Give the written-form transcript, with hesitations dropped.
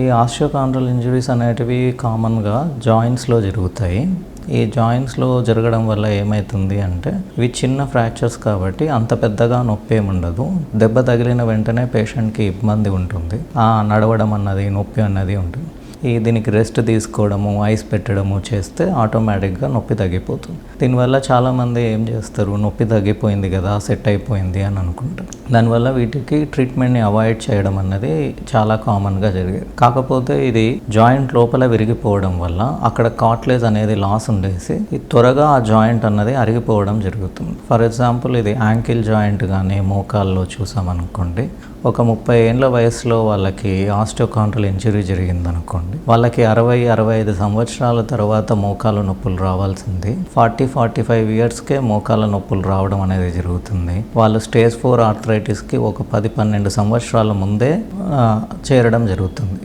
ఈ ఆస్టియోకాండ్రల్ ఇంజరీస్ అనేటివి కామన్గా జాయింట్స్లో జరుగుతాయి. ఈ జాయింట్స్లో జరగడం వల్ల ఏమవుతుంది అంటే ఇవి చిన్న ఫ్రాక్చర్స్ కాబట్టి అంత పెద్దగా నొప్పి ఏముండదు. దెబ్బ తగిలిన వెంటనే పేషెంట్కి ఇబ్బంది ఉంటుంది, నడవడం అన్నది నొప్పి అన్నది ఉంటుంది. దీనికి రెస్ట్ తీసుకోవడము, ఐస్ పెట్టడము చేస్తే ఆటోమేటిక్గా నొప్పి తగ్గిపోతుంది. దీనివల్ల చాలామంది ఏం చేస్తారు, నొప్పి తగ్గిపోయింది కదా, సెట్ అయిపోయింది అని అనుకుంటారు. దానివల్ల వీటికి ట్రీట్మెంట్ని అవాయిడ్ చేయడం అన్నది చాలా కామన్గా జరిగేది. కాకపోతే ఇది జాయింట్ లోపల విరిగిపోవడం వల్ల అక్కడ కార్టిలేజ్ అనేది లాస్ ఉండేసి త్వరగా ఆ జాయింట్ అన్నది అరిగిపోవడం జరుగుతుంది. ఫర్ ఎగ్జాంపుల్ ఇది యాంకిల్ జాయింట్ కానీ మోకాల్లో చూసామనుకోండి, ఒక 30 ఏళ్ళ వయసులో వాళ్ళకి ఆస్టియోకాండ్రల్ ఇంజరీ జరిగిందనుకోండి, వాళ్ళకి 60-65 సంవత్సరాల తర్వాత మోకాల నొప్పులు రావాల్సింది 40-45 ఇయర్స్కే మోకాల నొప్పులు రావడం అనేది జరుగుతుంది. వాళ్ళు స్టేజ్ 4 ఆర్థరైటిస్కి ఒక 10-12 సంవత్సరాల ముందే చేరడం జరుగుతుంది.